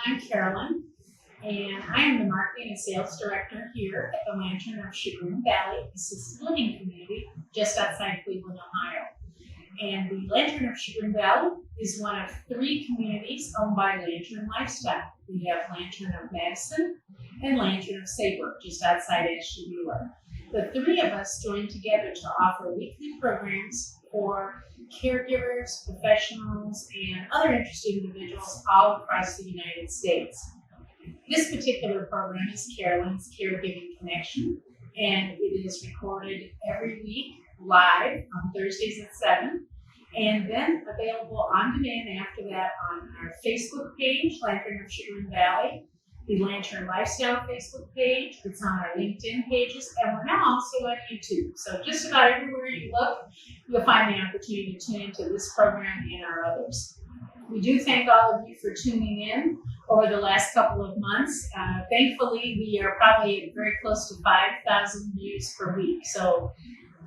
I'm Carolyn, and I am the Marketing and Sales Director here at the Lantern of Chagrin Valley Assisted Living Community just outside Cleveland, Ohio. And the Lantern of Chagrin Valley is one of 3 communities owned by Lantern Lifestyle. We have Lantern of Madison and Lantern of Saybrook, just outside Ashtabula. The 3 of us joined together to offer weekly programs for caregivers, professionals, and other interested individuals all across the United States. This particular program is Carolyn's Caregiving Connection, and it is recorded every week live on Thursdays at 7, and then available on demand after that on our Facebook page, Lantern of Chagrin Valley, the Lantern Lifestyle Facebook page. It's on our LinkedIn pages, and we're now also on YouTube. So just about everywhere you look, you'll find the opportunity to tune into this program and our others. We do thank all of you for tuning in over the last couple of months. Thankfully, we are probably very close to 5,000 views per week. So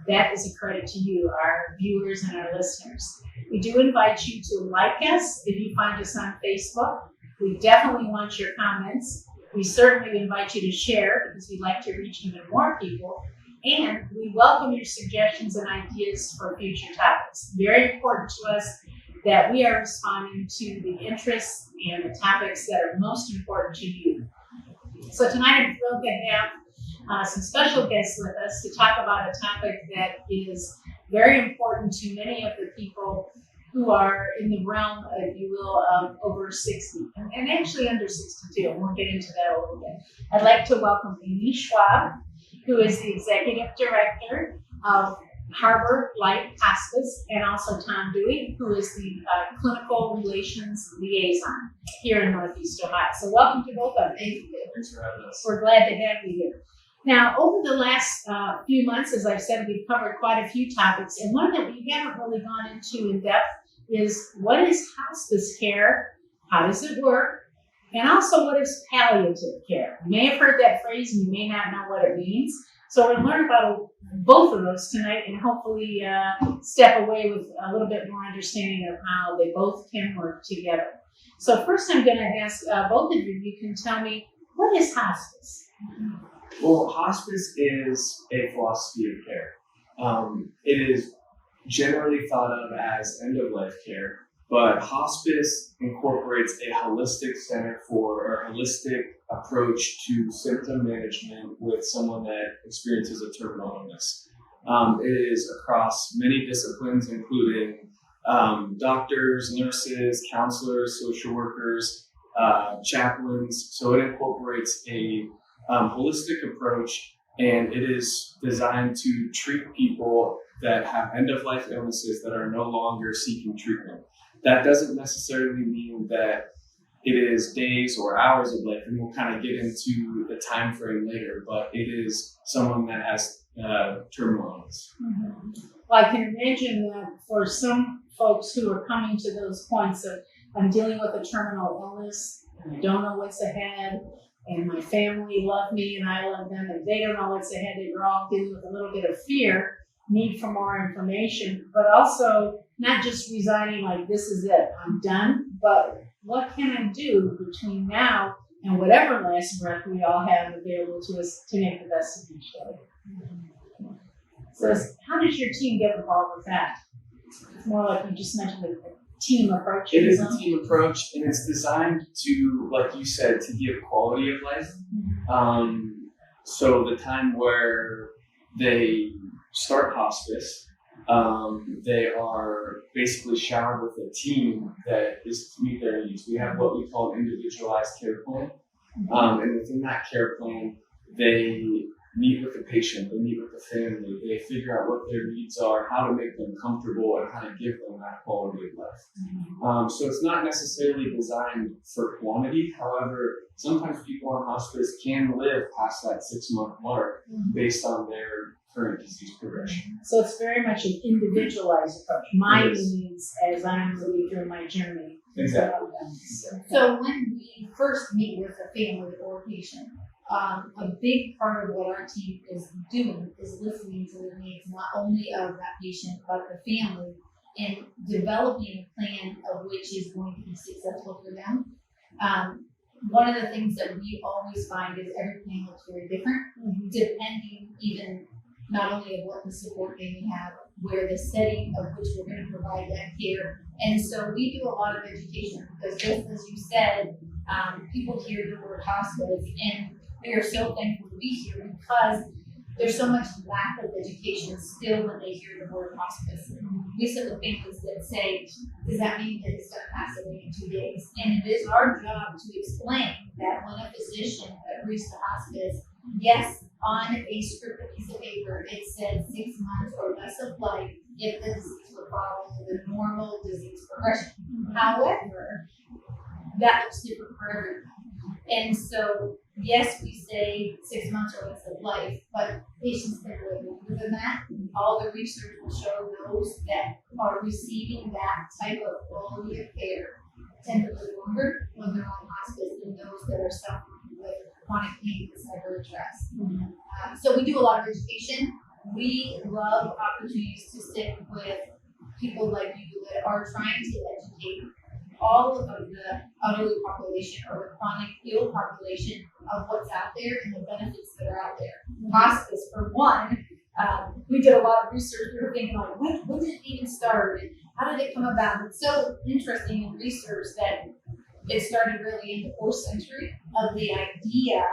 that is a credit to you, our viewers and our listeners. We do invite you to like us if you find us on Facebook. We definitely want your comments. We certainly invite you to share because we'd like to reach even more people. And we welcome your suggestions and ideas for future topics. Very important to us that we are responding to the interests and the topics that are most important to you. So tonight I'm thrilled to have some special guests with us to talk about a topic that is very important to many of the people who are in the realm, if you will, of over 60, and actually under 62. And we'll get into that a little bit. I'd like to welcome Bernice Schott, who is the Executive Director of Harbor Light Hospice, and also Tom Dewey, who is the Clinical Relations Liaison here in Northeast Ohio. So welcome to both of you. Thanks for having us. We're glad to have you here. Now, over the last few months, as I've said, we've covered quite a few topics, and one that we haven't really gone into in depth is what is hospice care, how does it work, and also what is palliative care. You may have heard that phrase and you may not know what it means. So we're going to learn about both of those tonight and hopefully step away with a little bit more understanding of how they both can work together. So first I'm going to ask both of you, you can tell me, what is hospice? Well, hospice is a philosophy of care. It is generally thought of as end-of-life care, but hospice incorporates a holistic holistic approach to symptom management with someone that experiences a terminal illness. It is across many disciplines, including doctors, nurses, counselors, social workers, chaplains. So it incorporates a holistic approach, and it is designed to treat people that have end-of-life illnesses that are no longer seeking treatment. That doesn't necessarily mean that it is days or hours of life, and we'll kind of get into the time frame later, but it is someone that has terminal illness. Mm-hmm. Well, I can imagine that for some folks who are coming to those points of, I'm dealing with a terminal illness, and I don't know what's ahead, and my family love me and I love them, and they don't know what's ahead, and we're all dealing with a little bit of fear, need for more information, but also not just resigning like this is it, I'm done, but what can I do between now and whatever last breath we all have available to us to make the best of each day? So how does your team get involved with that? It's more like you just mentioned a team approach. It is a team approach, and it's designed to, like you said, to give quality of life. So the time where they start hospice, they are basically showered with a team that is to meet their needs. We have what we call an individualized care plan. And within that care plan, they meet with the patient, they meet with the family, they figure out what their needs are, how to make them comfortable, and how to give them that quality of life. So it's not necessarily designed for quantity. However, sometimes people on hospice can live past that 6-month mark based on their current disease progression. So it's very much an individualized approach. My needs as I'm moving through my journey. Exactly. So when we first meet with a family or patient, a big part of what our team is doing is listening to the needs not only of that patient but the family, and developing a plan of which is going to be successful for them. one of the things that we always find is every family looks very different, depending even not only of what the support they may have, where the setting of which we're going to provide that care. And so we do a lot of education because just as you said, people hear the word hospice, and we are so thankful to be here because there's so much lack of education still when they hear the word hospice. We sit with families that say, does that mean that it's going to pass away in 2 days? And it is our job to explain that when a physician agrees to hospice, yes, on a scripted piece of paper, it said 6 months or less of life if the disease were following the normal disease progression. However, that looks different for everyone. And so, yes, we say 6 months or less of life, but patients can live longer than that. All the research will show those that are receiving that type of quality of care tend to live longer when they're on hospice than those that are suffering with chronic pain that's never addressed. So we do a lot of education. We love opportunities to sit with people like you that are trying to educate all of the elderly population or the chronic ill population of what's out there and the benefits that are out there. Hospice, for one, we did a lot of research. We were thinking, like, when did it even start? And how did it come about? It's so interesting in research that it started really in the 4th century of the idea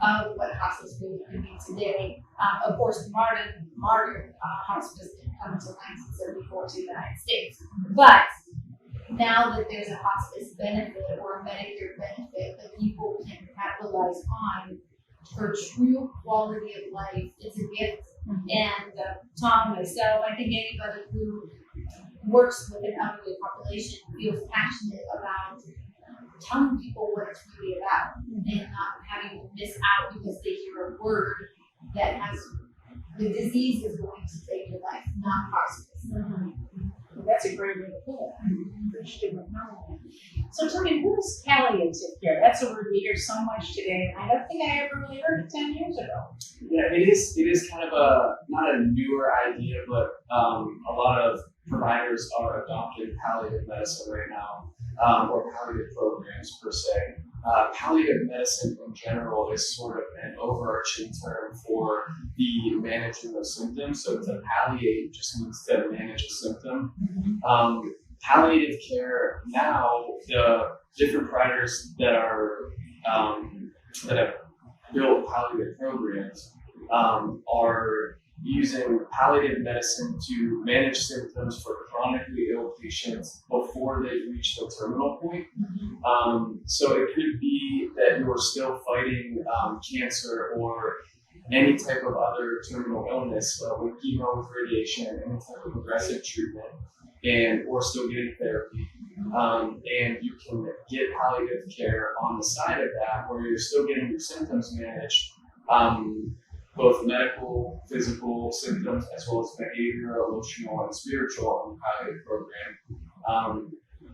of what hospice really could be today. Of course, modern hospice didn't come until 1974 to the United States. But now that there's a hospice benefit or a Medicare benefit that people can capitalize on for true quality of life, it's a gift. And Tom, myself, I think anybody who works with an elderly population feels passionate about telling people what it's really about and not having to miss out because they hear a word that has the disease is going to take your life, not hospice. That's a great way to put it. So tell me, what is palliative care? That's a word we hear so much today. I don't think I ever really heard it 10 years ago. Yeah, it is kind of not a newer idea, but a lot of providers are adopting palliative medicine right now, or palliative programs per se. Palliative medicine in general is sort of an overarching term for the management of symptoms. So to palliate just means to manage a symptom. Palliative care now, the different providers that have built palliative programs are using palliative medicine to manage symptoms for chronically ill patients before they reach the terminal point. So it could be that you're still fighting cancer or any type of other terminal illness with chemo, with radiation, any type of aggressive treatment, or still getting therapy. And you can get palliative care on the side of that where you're still getting your symptoms managed, both medical, physical symptoms, as well as behavioral, emotional, and spiritual in the palliative program.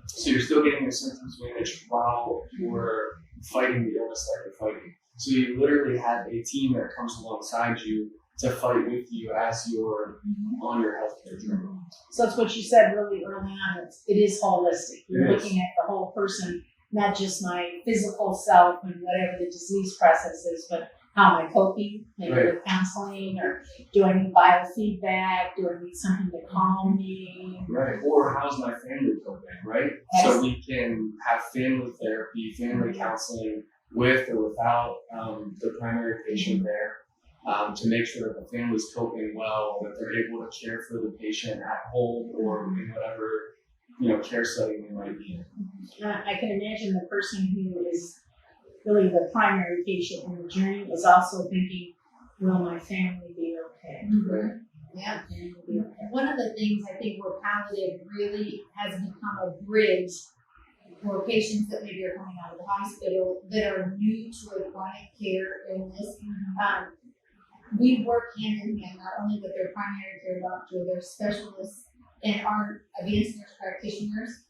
So you're still getting your symptoms managed while you're fighting the illness that you're fighting. So you literally have a team that comes alongside you to fight with you as you're on your healthcare journey. So that's what you said really early on. It is holistic. You're looking at the whole person, not just my physical self and whatever the disease process is, but how am I coping, maybe with counseling, or do I need biofeedback? Do I need something to calm me? Right, or how's my family coping, right? Yes. So we can have family therapy, family counseling with or without the primary patient there to make sure that the family's coping well, that they're able to care for the patient at home or in whatever care setting they might be in. I can imagine the person who is really the primary patient in the journey is also thinking, will my family be okay? Right. Yeah. One of the things I think where palliative really has become a bridge for patients that maybe are coming out of the hospital that are new to a chronic care illness. We work hand in hand, not only with their primary care doctor, their specialists, and our advanced nurse practitioners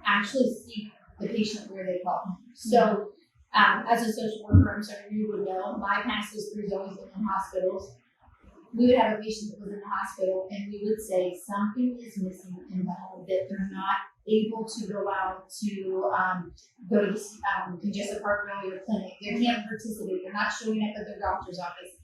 actually see the patient where they call home. So, as a social worker, I'm sorry you would know, my past history has always been in hospitals. We would have a patient that was in the hospital, and we would say something is missing in the home, that they're not able to go out to go to the congestive heart failure clinic. They can't participate. They're not showing up at their doctor's office.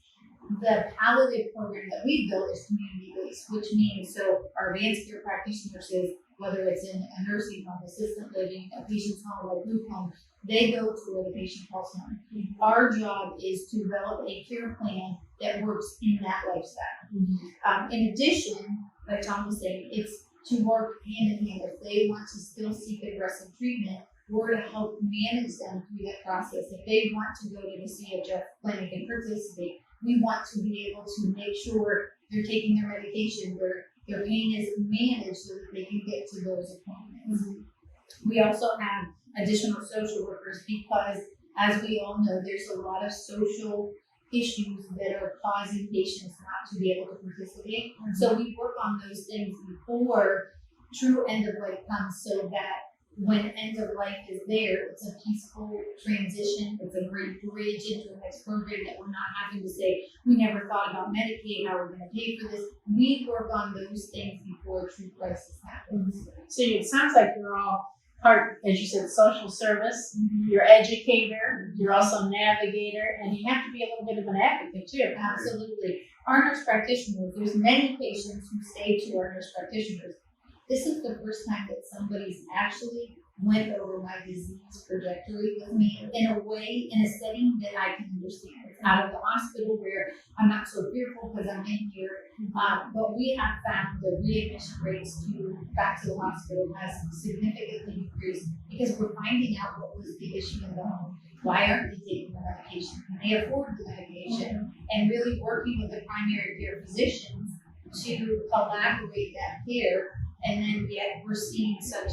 The palliative program that we built is community-based, which means so our advanced care practitioners, whether it's in a nursing home, assisted living, a patient's home, or a group home, they go to where the patient calls home. Our job is to develop a care plan that works in that lifestyle. In addition, like Tom was saying, it's to work hand in hand. If they want to still seek aggressive treatment, we're to help manage them through that process. If they want to go to the CHF clinic and participate, we want to be able to make sure they're taking their medication, their pain is managed so that they can get to those appointments. We also have additional social workers because, as we all know, there's a lot of social issues that are causing patients not to be able to participate. So we work on those things before true end of life comes, so that when end of life is there, it's a peaceful transition. It's a great bridge into the next program that we're not having to say, we never thought about Medicaid, how we're going to pay for this. We work on those things before a true crisis happens. So it sounds like you're all part, as you said, social service, you're educator, you're also navigator, and you have to be a little bit of an advocate too. Absolutely. Our nurse practitioners, there's many patients who say to our nurse practitioners, this is the first time that somebody's actually went over my disease trajectory with me in a way, in a setting that I can understand. It's out of the hospital where I'm not so fearful because I'm in here. But we have found the readmission rates back to the hospital has significantly increased because we're finding out what was the issue in the home. Why aren't they taking the medication? Can they afford the medication? And really working with the primary care physicians to collaborate that care. And then yet we're seeing such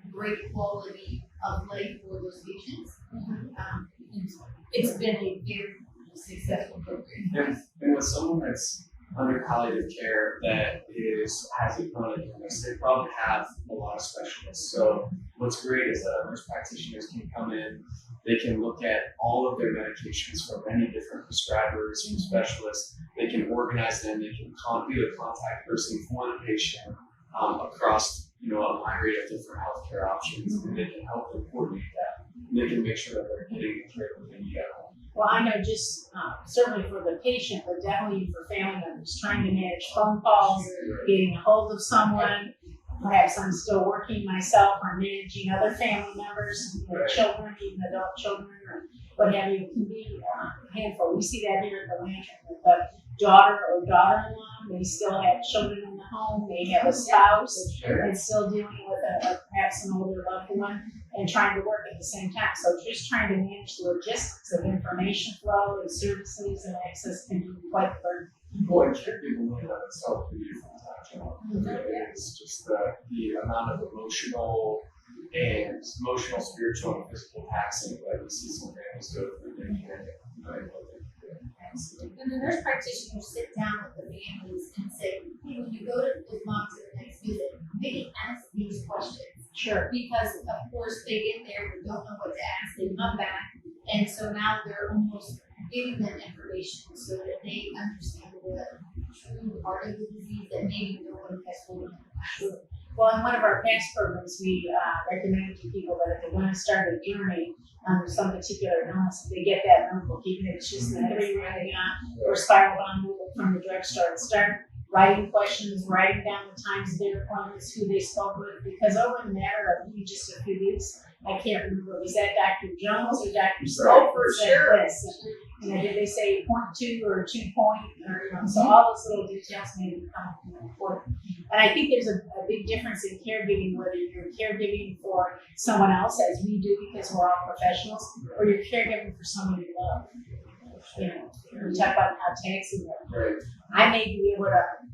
great quality of life for those patients. It's been a very successful program. And with someone that's under palliative care that has a chronic illness, they probably have a lot of specialists. So what's great is that our nurse practitioners can come in, they can look at all of their medications from many different prescribers and specialists. They can organize them, they can be the contact person for the patient across a myriad of different healthcare options, and they can help them coordinate that. And they can make sure that they're getting the care that they need at home. Well, I know just certainly for the patient, but definitely for family members, trying to manage phone calls, getting a hold of someone. Perhaps I'm still working myself or managing other family members, children, even adult children, or what have you. It can be a handful. We see that here at the Lantern with the daughter or daughter-in-law. They still have children in the home. They have a spouse and still dealing with perhaps an older loved one and trying to work at the same time. So just trying to manage the logistics of information flow and services and access can be quite the burden. People and caregiving in and of itself can be a full-time job. It's just the amount of emotional, spiritual, and physical taxing that we see some families go through. And the nurse practitioners sit down with the families and say, hey, when you go to the mom to the next visit, maybe ask these questions. Sure. Because, of course, they get there, they don't know what to ask, they come back, and so now they're almost giving them information so that they understand the true part of the disease that maybe no one has told them. Sure. Well, in one of our past programs, we recommend to people that if they want to start a journey on some particular illness, if they get that notebook, even if it's just an everyday or spiral bound notebook from the drugstore, and start writing questions, writing down the times of their appointments, who they spoke with, because over the matter of just a few weeks, I can't remember, was that Dr. Jones or Dr. Sloper said this? Did they say 0.2 or 2 point? So all those little details may become important. And I think there's a big difference in caregiving, whether you're caregiving for someone else, as we do because we're all professionals, or you're caregiving for someone you love. We talk about how taxing them. Right. I may be able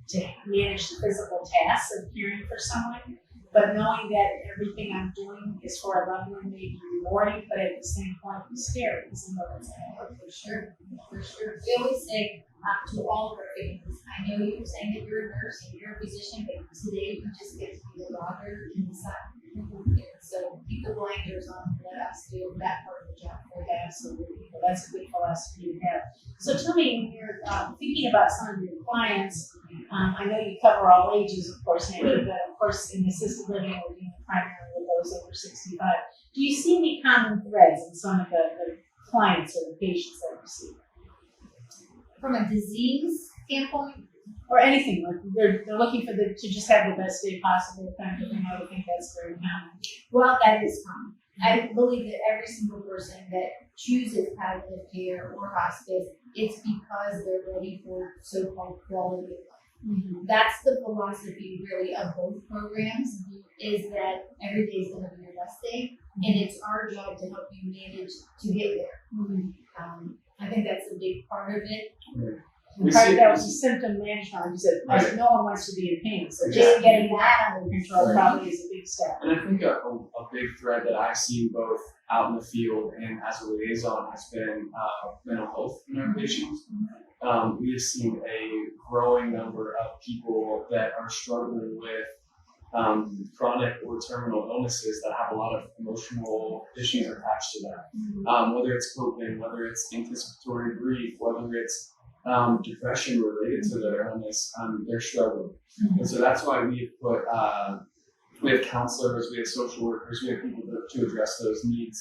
to manage the physical tasks of caring for someone, but knowing that everything I'm doing is for a loved one may be rewarding, but at the same point, be scary because I know that's going to work for sure. For sure. We always say to all of our families, I know you were saying that you're a nurse and you're a physician, but today you just get to be the daughter and the son. So keep the blinders on and let us do that part of the job for you. Absolutely. Well, that's a good philosophy to have. So tell me, when you're thinking about some of your clients, I know you cover all ages, of course, Andrew, but of course in assisted living we're doing primarily those over 65. Do you see any common threads in some of the clients or the patients that you see? From a disease standpoint, Or anything, like they're looking for to just have the best day possible kind of thing. I would think that's very common. well, that is common. I believe that every single person that chooses palliative care or hospice, it's because they're ready for so-called quality of life. Mm-hmm. That's the philosophy really of both programs, is that every day is going to be your best day, and it's our job to help you manage to get there. Mm-hmm. I think that's a big part of it. And part of that was the symptom management. Like you said, Right. no one wants to be in pain, so Exactly. just getting that under control Right. probably is a big step. And I think a big thread that I've seen both out in the field and as a liaison has been mental health in our patients. We have seen a growing number of people that are struggling with chronic or terminal illnesses that have a lot of emotional issues attached to that. Whether it's coping, whether it's anticipatory grief, whether it's depression related to their illness, they're struggling. And so that's why we have counselors, we have social workers, we have people to address those needs.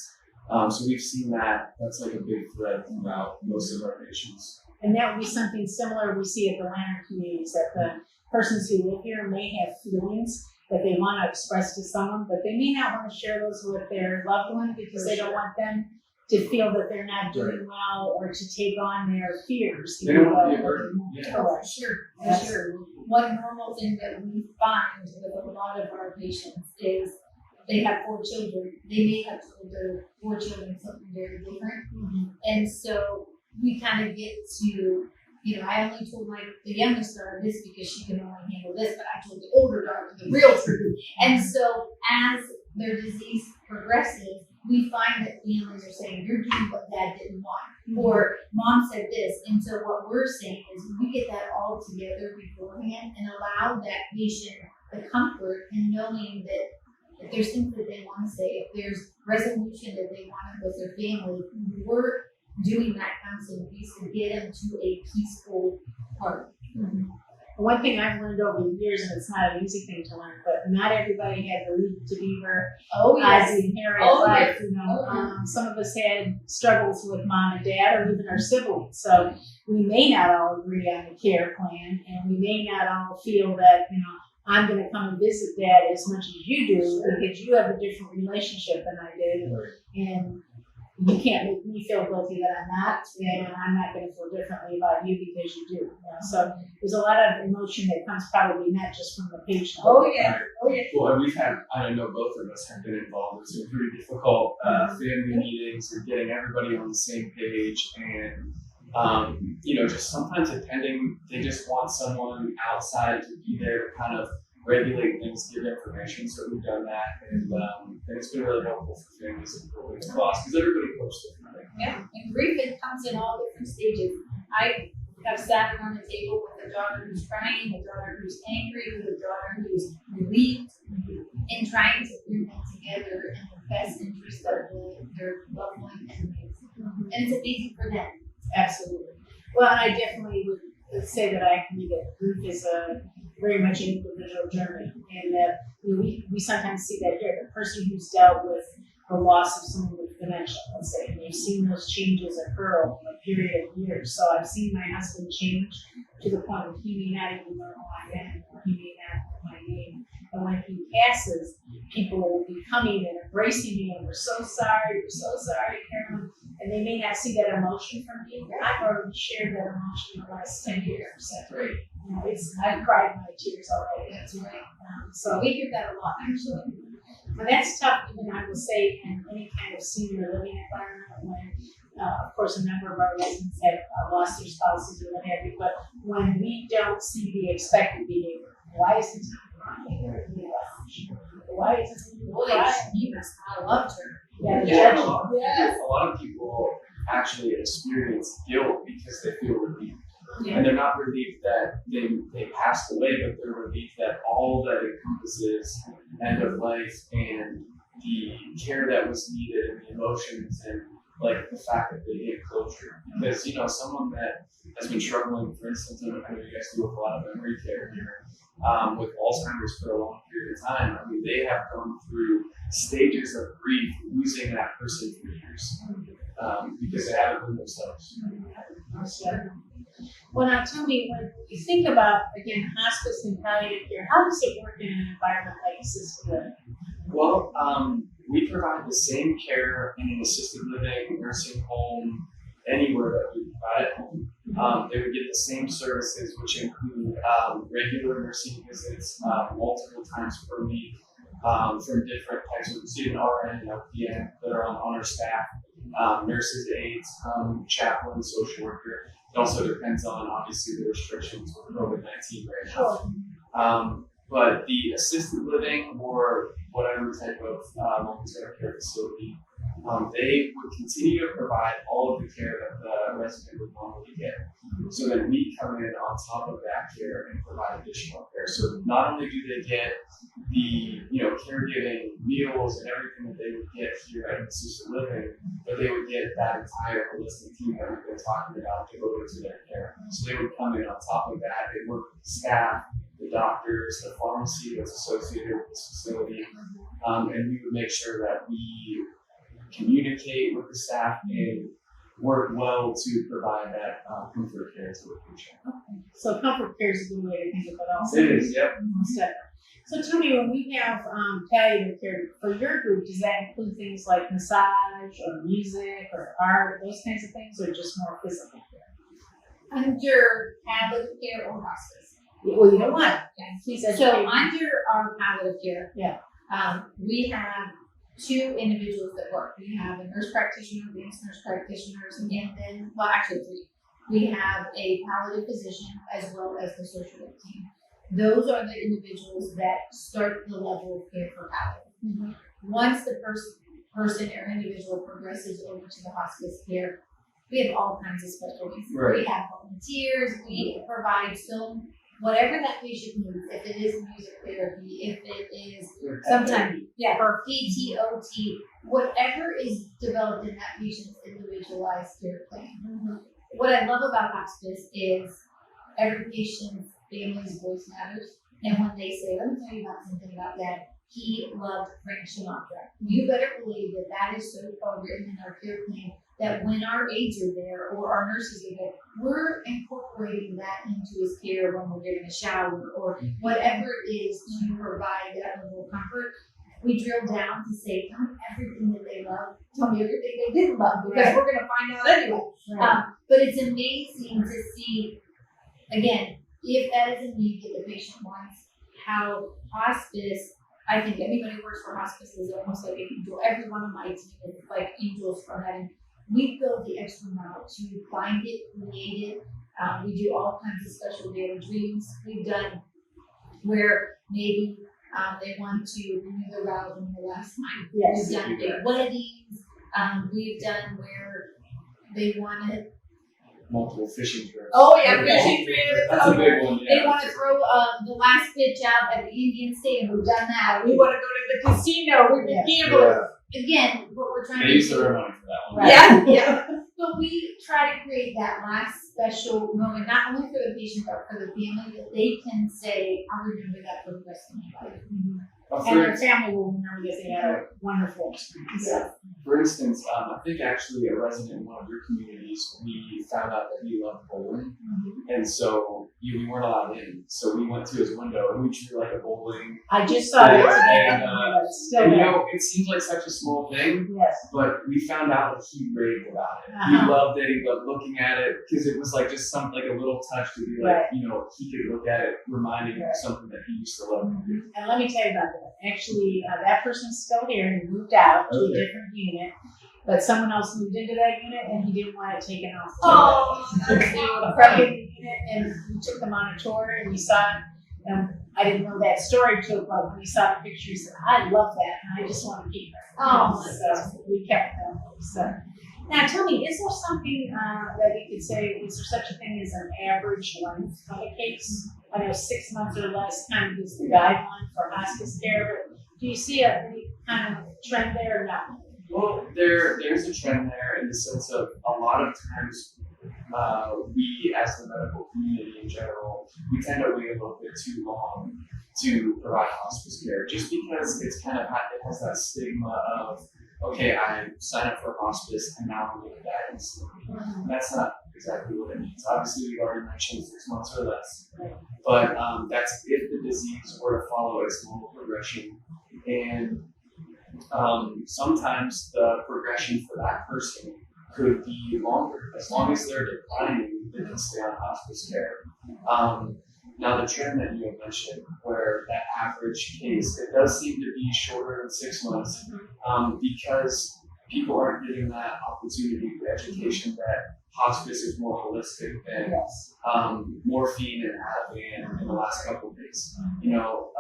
So we've seen that's like a big thread throughout most of our patients. And that would be something similar we see at the Lantern communities, that the persons who live here may have feelings that they want to express to someone, but they may not want to share those with their loved one because they don't want them to feel that they're not doing well or to take on their fears. They don't want to be a burden. Yeah. For sure. One normal thing that we find with a lot of our patients is they have 4 children. They may have told their 4 children something very different. And so we kind of get to, I only told the youngest daughter this because she can only handle this, but I told the older daughter the real truth. And so as their disease progresses, we find that families are saying, you're doing what dad didn't want, or mom said this. And so what we're saying is we get that all together beforehand and allow that patient the comfort in knowing that if there's things that they want to say, if there's resolution that they want with their family, we're doing that counseling piece to get them to a peaceful part. One thing I've learned over the years, and it's not an easy thing to learn, but not everybody had the Leave to Beaver as the inherent life. Some of us had struggles with mom and dad, or even our siblings. So we may not all agree on the care plan, and we may not all feel that I'm going to come and visit dad as much as you do because you have a different relationship than I did, and you can't make me feel guilty that I'm not, and I'm not going to feel differently about you because you do. So there's a lot of emotion that comes probably not just from the patient. Oh yeah. Well, and I know both of us have been involved in some pretty difficult family meetings and getting everybody on the same page, and just sometimes attending, they just want someone outside to be there to kind of regulate things, give information. So we've done that, and it's been really helpful for families and people with loss because everybody copes differently. Yeah, and grief comes in all different stages. I have sat around the table with a daughter who's crying, a daughter who's angry, with a daughter who's relieved, and trying to bring them together in the best interest of their loved one and kids. And it's amazing for them. Absolutely. Well, and I definitely would say that I agree that grief is very much an individual journey, and that we sometimes see that here. The person who's dealt with the loss of someone with dementia, let's say, and you've seen those changes occur over a period of years. So I've seen my husband change to the point where he may not even know who I am, or he may not know my name. And when he passes, people will be coming and embracing me, and we're so sorry, Carolyn. And they may not see that emotion from me. I've already shared that emotion in the last 10 years. That's right. I've cried my tears already. That's right. So we hear that a lot, actually. But that's tough, even I will say, in any kind of senior living environment when, of course, a number of our residents have lost their spouses or what have you. But when we don't see the expected behavior, why isn't he crying? Why isn't he crying? He must have loved her. Yeah, a lot of people actually experience guilt because they feel relieved. And they're not relieved that they passed away, but they're relieved that all that encompasses end of life and the care that was needed and the emotions and like the fact that they get closure. Because, you know, someone that has been struggling, for instance, I know you guys do a lot of memory care here, with Alzheimer's for a long period of time. I mean, they have gone through stages of grief losing that person for years, because they haven't been themselves. Well, now tell me, when you think about, again, hospice and palliative care, how does it work in an environment like assisted living? Well, we provide the same care in an assisted living, nursing home, anywhere that we provide it. They would get the same services, which include regular nursing visits multiple times per week from different types of student RN and LPN that are on our staff, nurses, aides, chaplain, social worker. It also depends on, obviously, the restrictions with COVID-19 right now. But the assisted living or whatever type of long-term care facility, they would continue to provide all of the care that the resident would normally get. So then we come in on top of that care and provide additional care. So not only do they get the, you know, caregiving, meals, and everything that they would get here at assisted living, but they would get that entire holistic team that we've been talking about devoted to their care. So they would come in on top of that. They work with the staff, the doctors, the pharmacy that's associated with this facility, and we would make sure that we communicate with the staff and work well to provide that comfort care to the patient. Okay. So comfort care is a good way to think of it also. It is, yep. So tell me, when we have palliative care for your group, does that include things like massage or music or art, those kinds of things, or just more physical care? Under palliative care or hospice? Well, you know what? Okay. Please So educate me. under our palliative care, Yeah. we have 2 individuals that work. We have a nurse practitioner, advanced nurse practitioners, and then, well, actually 3. We have a palliative physician as well as the social work team. Those are the individuals that start the level of care for palliative. Mm-hmm. Once the person or individual progresses over to the hospice care, we have all kinds of specialties. Right. We have volunteers. We provide whatever that patient needs. If it is music therapy, if it is sometimes or PT, OT, whatever is developed in that patient's individualized care plan. Mm-hmm. What I love about hospice is every patient's family's voice matters. And when they say, let me tell you about something about that, he loved Frank Sinatra. You better believe that is so far written in our care plan that when our aides are there or our nurses are there, we're incorporating that into his care when we're getting a shower or whatever it is to provide that level of comfort. We drill down to say, tell me everything that they love, tell me everything they didn't love, because we're going to find out anyway. Right. But it's amazing to see, again, if that is a need that the patient wants, how hospice, I think anybody who works for hospice is almost like an angel. Every one of my team is like angels from heaven. We go the extra mile to find it, create it. We do all kinds of special daily dreams. We've done where maybe they want to renew their vows on the last night. Yes. We've done big weddings. We've done where they want to. Multiple fishing trips. Oh yeah, fishing trips. That's a big one. They want to throw the last pitch out at the Indian Stadium. We've done that. We want to go to the casino. We're gambling. Again, what we're trying They to used do. to earn money for that one. Right. Yeah. But we try to create that last special moment, not only for the patient, but for the family, that they can say, I remember that for the rest of my life. Mm-hmm. But And their family will remember that they had a wonderful experience. Yeah. For instance, I think actually a resident in one of your communities, we found out that he loved bowling. Mm-hmm. And so we weren't allowed in. So we went to his window and we drew like a bowling. I just saw that today. And, It's still and you there. know, it seems like such a small thing, Yes. but we found out that he raved about it. Uh-huh. He loved it. He loved looking at it because it was like just something, like a little touch to be like, Right. you know, he could look at it, reminding him Right. of something that he used to love. And let me tell you about that. Actually, that person's still here. He moved out to a Okay. different unit, but someone else moved into that unit, and he didn't want it taken off. Oh, They were from the unit, and we took them on a tour, and we saw it. And I didn't know that story too, but when we saw the picture, he said, "I love that, and I just want to keep it." Oh, so we kept them. So now, tell me, is there something that we could say? Is there such a thing as an average length of a case? I know 6 months or less kind of is the guideline for hospice care, but do you see any kind of trend there or not? Well, There's a trend there in the sense of a lot of times we, as the medical community in general, we tend to wait a little bit too long to provide hospice care, just because it's kind of it has that stigma of, okay, I sign up for hospice and now I'm going to die instantly. That's not exactly what it means. Obviously, we've already mentioned 6 months or less, but that's if the disease were to follow its normal progression. And sometimes the progression for that person could be longer. As long as they're declining, they can stay on hospice care. Now, the trend that you have mentioned, where that average case, it does seem to be shorter than 6 months, because people aren't getting that opportunity for education that hospice is more holistic than morphine and Ativan in the last couple of days. You know,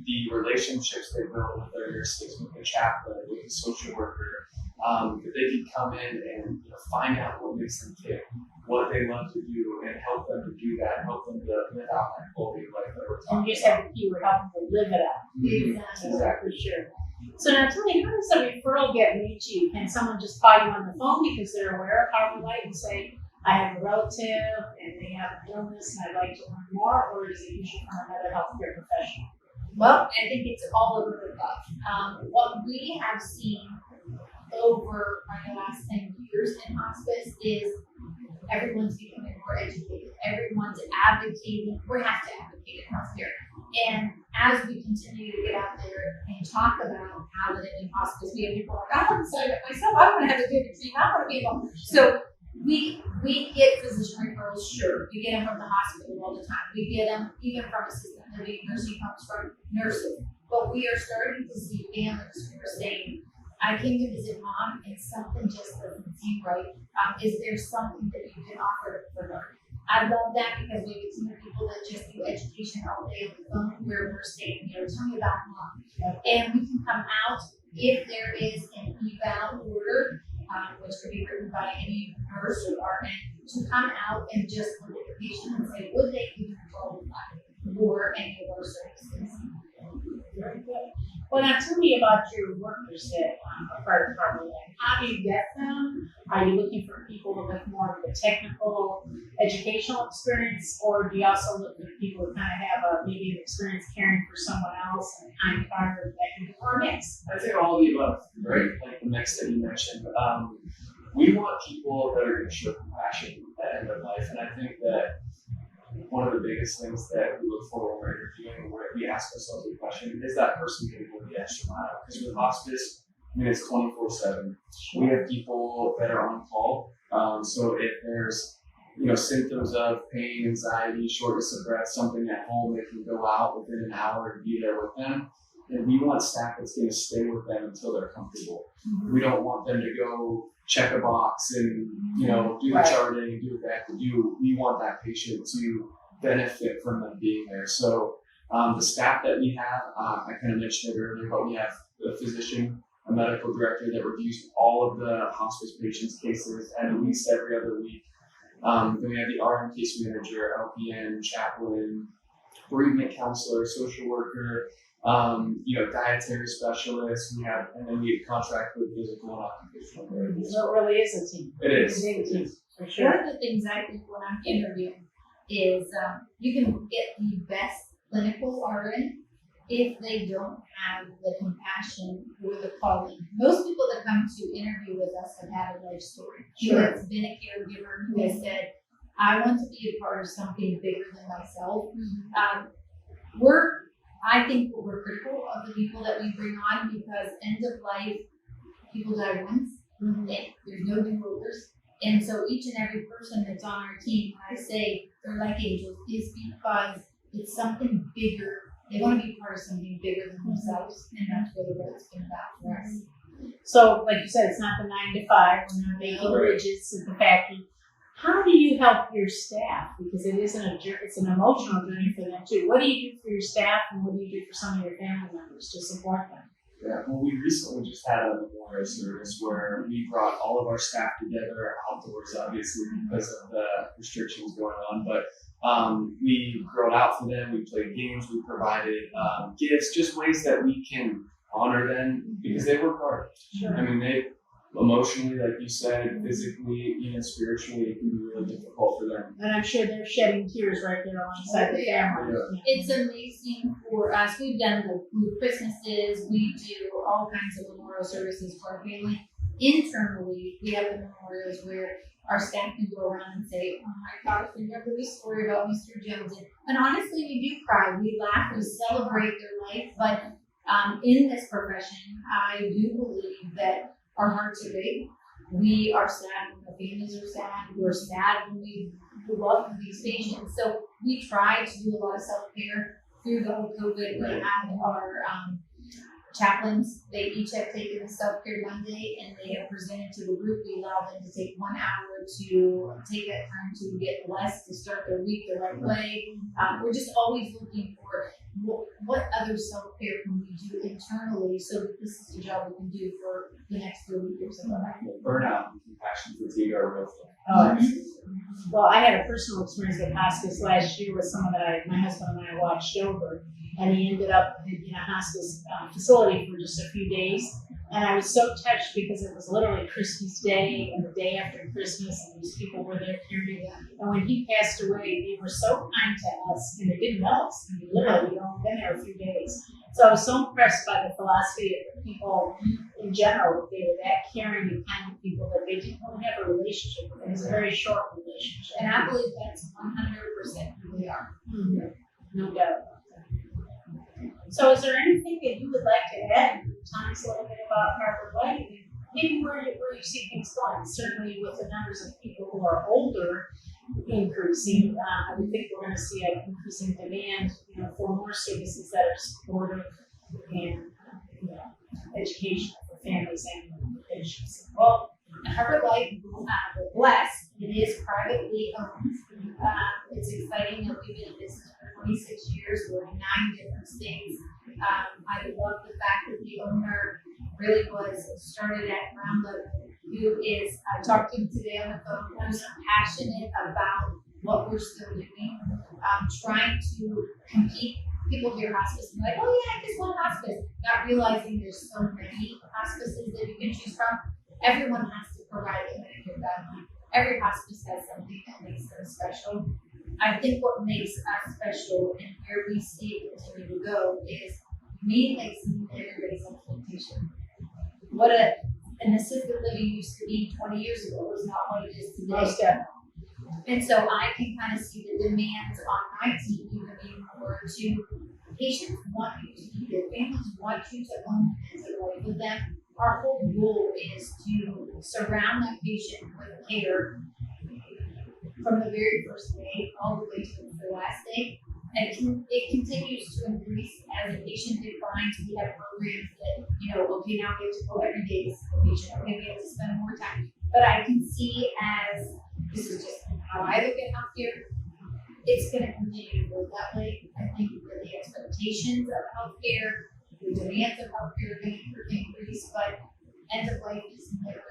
the relationships they build with their nurses, with the chaplain, with the social worker, that they can come in and find out what makes them tick, what they love to do, and help them to do that, help them to live out that quality of life that we're talking about. And you just have the keyword, help them to live it out. Exactly. For sure. So now tell me, how does a referral get made to you? Can someone just call you on the phone because they're aware of Harbor Light and say, I have a relative and they have an illness and I'd like to learn more, or is it usually from another healthcare professional? Well, I think it's all over the above. What we have seen over the last 10 years in hospice is everyone's becoming more educated. Everyone's advocating. We have to advocate in healthcare. And as we continue to get out there and talk about how that in hospice, we have people like, I want to sign up myself. I want to have a good team. I want to be able. So we get physician referrals, sure. We get them from the hospital all the time. We get them even from assisted living, nursing homes, from nurses. But we are starting to see families who are saying, I came to visit mom and something just doesn't seem right. Is there something that you can offer for her? I love that because we get some people that just do education all day on the phone where we're saying, tell me about mom. And we can come out if there is an eval order, which could be written by any nurse or RN, to come out and just look at the patient and say, would they even qualify for any of our services? Very good. Well, now tell me about your workers that are part of Harbor Light. How do you get them? Are you looking for people with more of the technical, educational experience, or do you also look for people who kind of have maybe an experience caring for someone else and kind of that can be or a mix? I'd say all of the above, right? Like the mix that you mentioned. We want people that are going to show compassion at the end of life, and I think that one of the biggest things that we look for when we're interviewing, where we ask ourselves the question, is that person going to go the extra mile? Because with hospice, it's 24/7. We have people that are on call. So if there's, symptoms of pain, anxiety, shortness of breath, something at home, they can go out within an hour and be there with them. And we want staff that's going to stay with them until they're comfortable. We don't want them to go check a box and, do the charting and do what they have to do. We want that patient to benefit from them being there. So the staff that we have, I kind of mentioned it earlier, but we have a physician, a medical director that reviews all of the hospice patients' cases at least every other week. Then we have the RN case manager, LPN, chaplain, bereavement counselor, social worker, dietary specialists. And then we contract with physical and occupational therapists. So it really is a team. It is. It's a big team, for sure. One of the things I think when I'm interviewing is you can get the best clinical RN if they don't have the compassion or the calling. Most people that come to interview with us have had a life story. Who has been a caregiver, who has said, I want to be a part of something bigger than myself. I think we're critical of the people that we bring on because end of life, people die once. There's no do-overs. And so each and every person that's on our team, I say they're like angels, is because it's something bigger. They want to be part of something bigger than themselves, and that's really what it's been about for us. So, like you said, it's not the 9 to 5. We're not making bridges at the factory. How do you help your staff? Because it's an emotional journey for them too. What do you do for your staff, and what do you do for some of your family members to support them? Yeah, well, we recently just had a memorial service where we brought all of our staff together outdoors, obviously, because of the restrictions going on. But we grilled out for them, we played games, we provided gifts, just ways that we can honor them because they work hard. Sure. I mean, Emotionally, like you said, physically, even spiritually, it can be really difficult for them. And I'm sure they're shedding tears right there alongside the family. Yeah. It's amazing for us. We've done the Christmases. We do all kinds of memorial services for our family. Internally, we have the memorials where our staff can go around and say, "Oh my gosh, remember this story about Mr. Jones?" And honestly, we do cry. We laugh. We celebrate their life. But in this profession, I do believe that our hearts are big. We are sad when the families are sad. We're sad when we love these patients. So we try to do a lot of self-care through the whole COVID. We had our chaplains. They each have taken a self-care Monday and they have presented to the group. We allow them to take 1 hour to take that time to get blessed, to start their week the right way. We're just always looking for what other self-care can we do internally so that this is the job we can do for the next 30 years of our life. Burnout and compassion fatigue are a real thing. Oh, well, I had a personal experience with hospice last year with someone that my husband and I watched over, and he ended up in a hospice facility for just a few days. And I was so touched because it was literally Christmas Day and the day after Christmas, and these people were there caring. And when he passed away, they were so kind to us, and they didn't know us. I mean, literally, we'd only been there a few days. So I was so impressed by the philosophy of the people in general. They were that caring and kind of people that they didn't really have a relationship with. It was a very short relationship. And I believe that's 100% who we are. Mm-hmm. No doubt. So is there anything that you would like to add? Tell us a little bit about Harbor Light and maybe where you see things going. Certainly with the numbers of people who are older increasing, I would think we're going to see an increasing demand, for more services that are supportive and educational for families and patients. Well, Harbor Light, we're blessed. It is privately owned. It's exciting that we've been in business for 26 years. We're in 9 different states. I love the fact that the owner really started at ground level. I talked to him today on the phone, who's passionate about what we're still doing, trying to compete. People hear hospice and be like, "Oh yeah, I just want hospice," not realizing there's so many hospices that you can choose from. Everyone has to provide a Medicare value. Every hospice has something that makes them special. I think what makes us special and where we see it continue to go is meeting exceeding everybody's expectation. What an assisted living used to be 20 years ago was not what it is today. And so I can kind of see the demands on my team even being more to patients want you to be there, families want you to own and to work with them. Our whole goal is to surround that patient with care from the very first day all the way to the last day. And it continues to increase as the patient declines. We have programs that, okay, now we have to go every day to see the patient. Okay, we have to spend more time. But I can see as, this is just how I look at healthcare, it's going to continue to go that way. I think that the expectations of healthcare, the demands of healthcare are going to increase, but end of life is never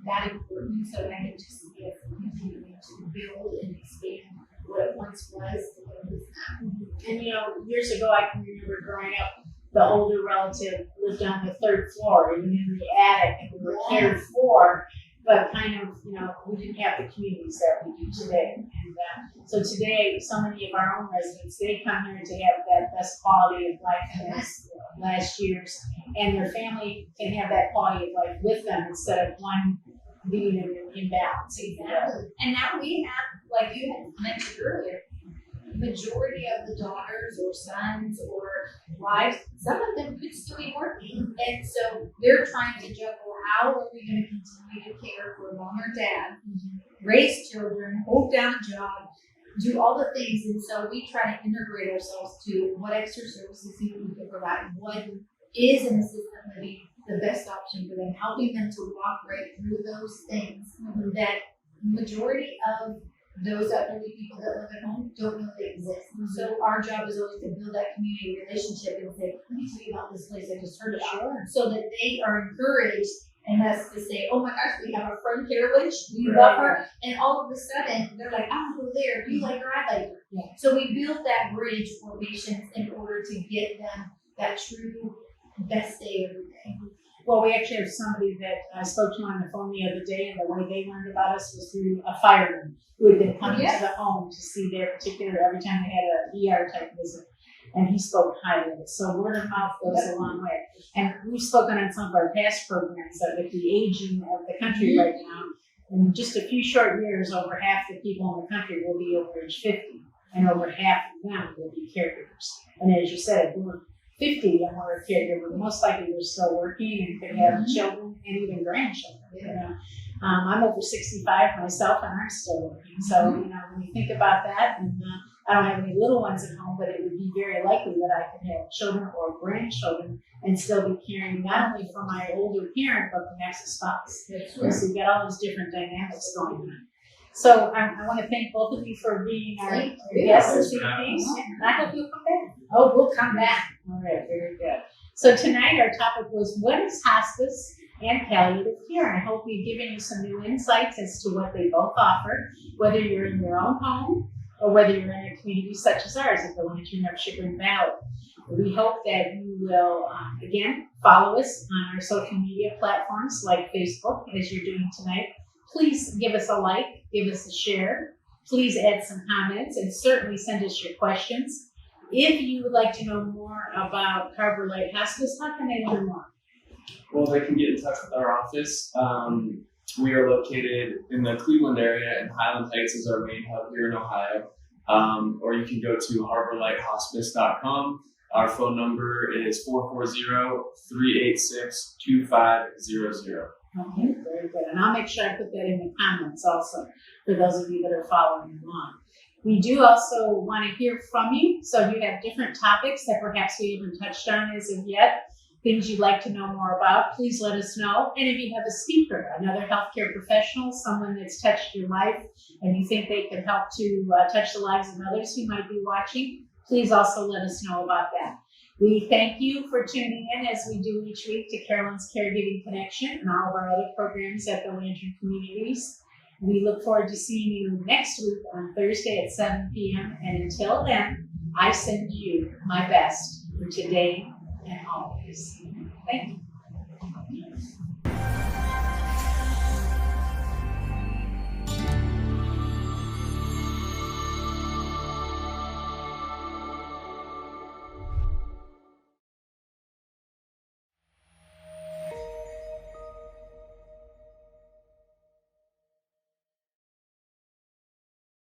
that important. So I can just see it continuing to build and expand what it once was to what it is now. And years ago, I can remember growing up, the older relative lived on the 3rd floor, even in the attic, and we were cared for, but kind of, we didn't have the communities that we do today. And so today, so many of our own residents, they come here to have that best quality of life as last year's, and their family can have that quality of life with them instead of one being in an imbalance. Exactly. And now we have, like you had mentioned earlier, majority of the daughters or sons or wives, some of them could still be working. And so they're trying to juggle, how are we going to continue to care for mom or dad, raise children, hold down a job, do all the things. And so we try to integrate ourselves to what extra services we can provide, what is an assisted living the best option for them, helping them to walk right through those things that majority of those elderly people that live at home don't know they exist. So our job is always to build that community relationship and say, let me tell you about this place I just heard about, so that they are encouraged and us to say, oh my gosh, we have a friend Carolyn, we love her, and all of a sudden they're like, I want to go there, if you like her, I like her. Yeah. So we build that bridge for patients in order to get them that true best day every day. Well, we actually have somebody that I spoke to on the phone the other day, and the way they learned about us was through a fireman who had been coming to the home to see their particular, every time they had an ER type visit. And he spoke highly of it. So word of mouth goes a long way. And we've spoken on some of our past programs that with the aging of the country right now, in just a few short years, over half the people in the country will be over age 50, and over half of them will be caregivers. And as you said, if we're 50 and we're a caregiver, most likely we're still working and could have children and even grandchildren. You know? I'm over 65 myself, and I'm still working. So, you know, when you think about that, and I don't have any little ones at home, but it would be very likely that I could have children or grandchildren and still be caring not only for my older parent, but the next spouse. So you've got all those different dynamics going on. So I want to thank both of you for being our guests this evening. And I hope you'll come back. Oh, we'll come back. All right, very good. So tonight our topic was, what is hospice and palliative care? And I hope we've given you some new insights as to what they both offer, whether you're in your own home or whether you're in a community such as ours at the Lantern of Chagrin Valley. We hope that you will, again, follow us on our social media platforms like Facebook, as you're doing tonight. Please give us a like, give us a share. Please add some comments, and certainly send us your questions. If you would like to know more about Harbor Light Hospice, how can they learn more? Well, they can get in touch with our office. We are located in the Cleveland area, and Highland Heights is our main hub here in Ohio. Or you can go to harborlighthospice.com. Our phone number is 440-386-2500. Okay, very good. And I'll make sure I put that in the comments also for those of you that are following along. We do also want to hear from you. So if you have different topics that perhaps we haven't touched on as of yet, things you'd like to know more about, please let us know. And if you have a speaker, another healthcare professional, someone that's touched your life, and you think they could help to touch the lives of others who might be watching, please also let us know about that. We thank you for tuning in, as we do each week, to Carolyn's Caregiving Connection and all of our other programs at the Lantern Communities. We look forward to seeing you next week on Thursday at 7 p.m. And until then, I send you my best for today and always. Thank you.